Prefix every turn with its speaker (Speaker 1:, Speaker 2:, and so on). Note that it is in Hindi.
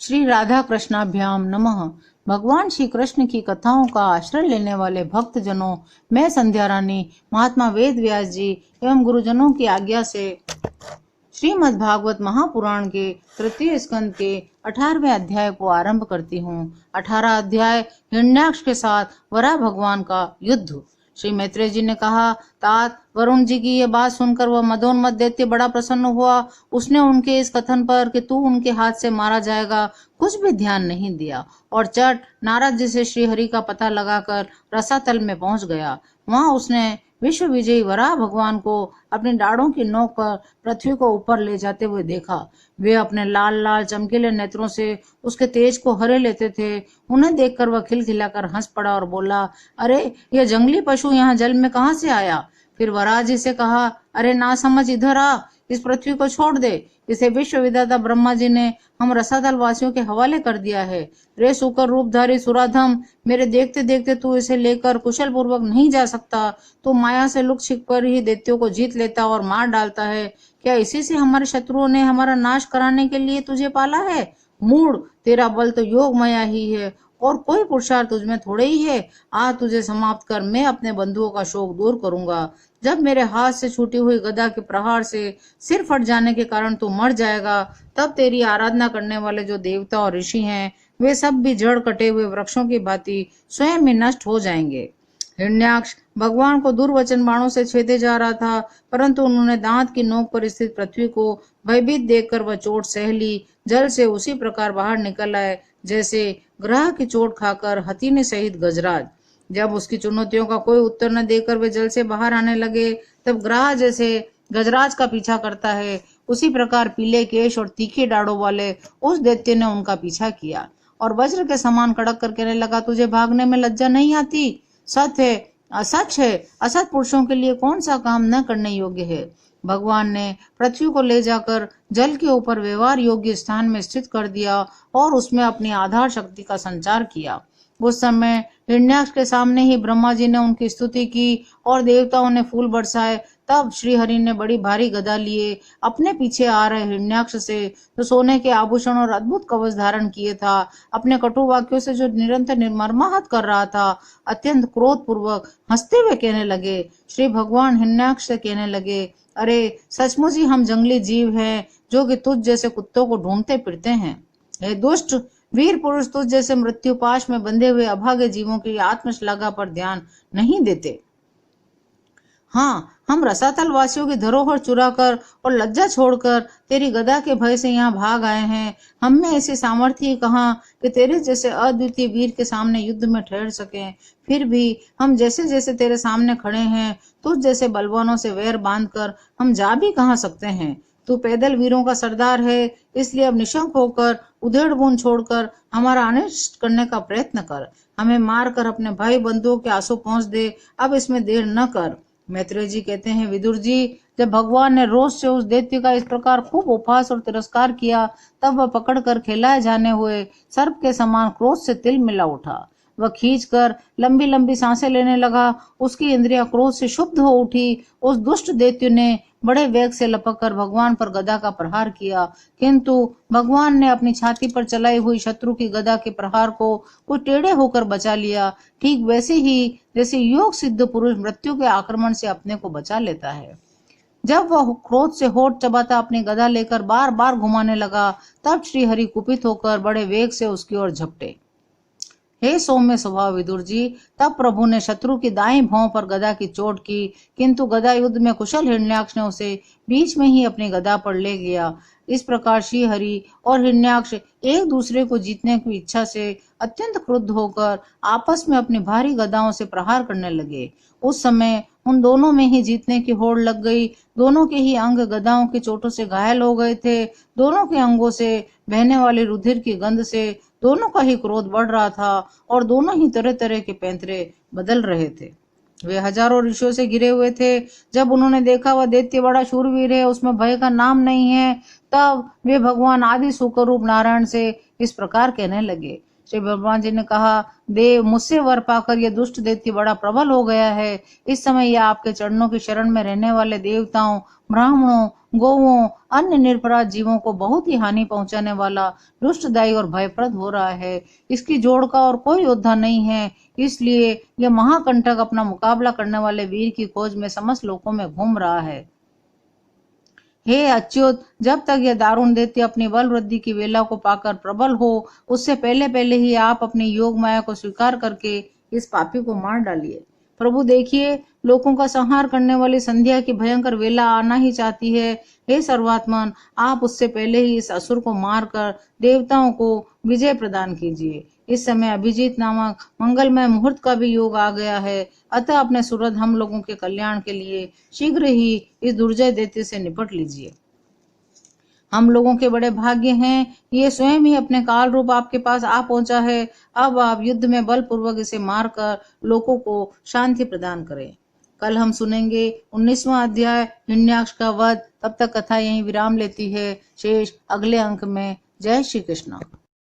Speaker 1: श्री राधा कृष्णाभ्याम नमः। भगवान श्री कृष्ण की कथाओं का आश्रय लेने वाले भक्त जनों, मैं संध्या रानी महात्मा वेद व्यास जी एवं गुरुजनों की आज्ञा से श्रीमद् भागवत महापुराण के तृतीय स्कंद के 18वें अध्याय को आरंभ करती हूँ। 18 अध्याय हिरण्याक्ष के साथ वराह भगवान का युद्ध। श्री मैत्रेय जी ने कहा, तात वरुण जी की यह बात सुनकर वह मदोन्मत्त दैत्य बड़ा प्रसन्न हुआ। उसने उनके इस कथन पर कि तू उनके हाथ से मारा जाएगा कुछ भी ध्यान नहीं दिया और चट नारद जी से श्री हरि का पता लगाकर रसातल में पहुंच गया। वहां उसने विश्व विजयी वराह भगवान को अपनी डाढ़ों की नोक पर पृथ्वी को ऊपर ले जाते हुए देखा। वे अपने लाल लाल चमकीले नेत्रों से उसके तेज को हरे लेते थे। उन्हें देखकर वह खिलखिलाकर हंस पड़ा और बोला, अरे यह जंगली पशु यहाँ जल में कहाँ से आया? फिर वराह जी से कहा, अरे ना समझ, इधर आ, इस पृथ्वी को छोड़ दे। इसे विश्व विधाता ब्रह्मा जी ने हम रसातल वासियों के हवाले कर दिया है। रे सुकर रूपधारी सुराधम, मेरे देखते देखते तू इसे लेकर कुशल पूर्वक नहीं जा सकता। तू माया से लुक छिप कर ही दैत्यों को जीत लेता और मार डालता है। क्या इसी से हमारे शत्रुओं ने हमारा नाश कराने के लिए तुझे पाला है? मूढ़, तेरा बल तो योग माया ही है और कोई पुरुषार्थ तुझमें थोड़े ही है। आज तुझे समाप्त कर मैं अपने बंधुओं का शोक दूर करूंगा। जब मेरे हाथ से छूटी हुई गदा के प्रहार से सिर फट जाने के कारण तू मर जाएगा, तब तेरी आराधना करने वाले जो देवता और ऋषि हैं वे सब भी जड़ कटे हुए वृक्षों की भांति स्वयं ही नष्ट हो जाएंगे। हिरण्याक्ष भगवान को दुर्वचन बाणों से छेदे जा रहा था, परंतु उन्होंने दांत की नोक पर स्थित पृथ्वी को भयभीत देखकर वह चोट सह ली। जल से उसी प्रकार बाहर निकल आए जैसे ग्रह की चोट खाकर हथीने सहित गजराज। जब उसकी चुनौतियों का कोई उत्तर न देकर वे जल से बाहर आने लगे, तब ग्रह जैसे गजराज का पीछा करता है उसी प्रकार पीले केश और तीखी डाड़ों वाले उस दैत्य ने उनका पीछा किया और वज्र के समान कड़क कर कहने लगा, तुझे भागने में लज्जा नहीं आती? सच है, असत पुरुषों के लिए कौन सा काम न करने योग्य है? भगवान ने पृथ्वी को ले जाकर जल के ऊपर व्यवहार योग्य स्थान में स्थित कर दिया और उसमें अपनी आधार शक्ति का संचार किया। उस समय हिरण्याक्ष के सामने ही ब्रह्मा जी ने उनकी स्तुति की और देवताओं ने फूल बरसाए। तब श्री हरि ने बड़ी भारी गदा लिए अपने पीछे आ रहे हिरण्याक्ष से, जो सोने के आभूषण और अद्भुत कवच धारण किए था, अपने कटु वाक्यों से जो निरंतर निर्मर्माहत कर रहा था, अत्यंत क्रोध पूर्वक हंसते हुए कहने लगे। श्री भगवान हिरण्याक्ष से कहने लगे, अरे सचमुच ही हम जंगली जीव हैं जो कि तुझ जैसे कुत्तों को ढूंढते फिरते हैं। हे दुष्ट वीर पुरुष, तुझ जैसे मृत्यु पाश में बंधे हुए अभागे जीवों की आत्मश्लाघा पर ध्यान नहीं देते। हाँ, हम रसातल वासियों की धरोहर चुराकर और लज्जा छोड़कर तेरी गदा के भय से यहाँ भाग आए हैं। हम में ऐसी सामर्थ्य कहाँ कि तेरे जैसे अद्वितीय वीर के सामने युद्ध में ठहर सके। फिर भी हम जैसे जैसे तेरे सामने खड़े हैं, तुझ जैसे बलवानों से वैर बांधकर हम जा भी कहाँ सकते हैं। तू पैदल वीरों का सरदार है, इसलिए अब निशंक होकर उधेड़ बुन छोड़कर हमारा अनिष्ट करने का प्रयत्न कर। हमें मार कर अपने भाई बंधुओं के आंसू पहुंच दे, अब इसमें देर न कर। मैत्रेय जी कहते हैं, विदुर जी, जब भगवान ने रोष से उस दैत्य का इस प्रकार खूब उपहास और तिरस्कार किया, तब वह पकड़कर खिलाए जाने हुए सर्प के समान क्रोध से तिल मिला उठा। वह खींचकर लंबी लंबी सांसें लेने लगा। उसकी इंद्रियां क्रोध से शुद्ध हो उठी। उस दुष्ट दैत्य ने बड़े वेग से लपककर भगवान पर गदा का प्रहार किया, किंतु भगवान ने अपनी छाती पर चलाई हुई शत्रु की गदा के प्रहार को कुछ टेढ़े होकर बचा लिया, ठीक वैसे ही जैसे योग सिद्ध पुरुष मृत्यु के आक्रमण से अपने को बचा लेता है। जब वह क्रोध से होठ चबाता अपनी गदा लेकर बार बार घुमाने लगा, तब श्री हरि कुपित होकर बड़े वेग से उसकी ओर झपटे। हे सौम्य स्वभाव विदुर जी, तब प्रभु ने शत्रु की दाईं भौं पर गदा की चोट की, किंतु गदा युद्ध में कुशल हिरण्याक्ष ने उसे बीच में ही अपनी गदा पर ले गया। इस प्रकार श्री हरि और हिरण्याक्ष एक दूसरे को जीतने की इच्छा से अत्यंत क्रुद्ध होकर आपस में अपनी भारी गदाओं से प्रहार करने लगे। उस समय उन दोनों में ही जीतने की होड़ लग गई। दोनों के ही अंग गदाओं की चोटों से घायल हो गए थे। दोनों के अंगों से बहने वाली रुधिर की गंध से दोनों का ही क्रोध बढ़ रहा था और दोनों ही तरह तरह के पैंतरे बदल रहे थे। वे हजारों ऋषियों से घिरे हुए थे। जब उन्होंने देखा वह दैत्य बड़ा शूरवीर है, उसमें भय का नाम नहीं है, तब वे भगवान आदि सुखरूप नारायण से इस प्रकार कहने लगे, श्री ब्रह्मा जी ने कहा, देव, मुझसे वर पाकर यह दुष्ट दैत्य बड़ा प्रबल हो गया है। इस समय यह आपके चरणों की शरण में रहने वाले देवताओं, ब्राह्मणों, गौओं, अन्य निरपराध जीवों को बहुत ही हानि पहुंचाने वाला, दुष्टदायी और भयप्रद हो रहा है। इसकी जोड़ का और कोई योद्धा नहीं है, इसलिए यह महाकंटक अपना मुकाबला करने वाले वीर की खोज में समस्त लोकों में घूम रहा है। हे अच्युत, जब तक यह दारुण दैत्य अपनी बल वृद्धि की वेला को पाकर प्रबल हो, उससे पहले पहले ही आप अपनी योग माया को स्वीकार करके इस पापी को मार डालिए। प्रभु देखिए, लोगों का संहार करने वाली संध्या की भयंकर वेला आना ही चाहती है। हे सर्वात्मन, आप उससे पहले ही इस असुर को मारकर देवताओं को विजय प्रदान कीजिए। इस समय अभिजीत नामक मंगलमय मुहूर्त का भी योग आ गया है, अतः अपने सूरज हम लोगों के कल्याण के लिए शीघ्र ही इस दुर्जय दैत्य से निपट लीजिए। हम लोगों के बड़े भाग्य हैं, ये स्वयं ही अपने काल रूप आपके पास आ पहुंचा है। अब आप युद्ध में बलपूर्वक इसे मारकर लोगों को शांति प्रदान करें। कल हम सुनेंगे 19वां अध्याय हिरण्याक्ष का वध। तब तक कथा यहीं विराम लेती है, शेष अगले अंक में। जय श्री कृष्ण।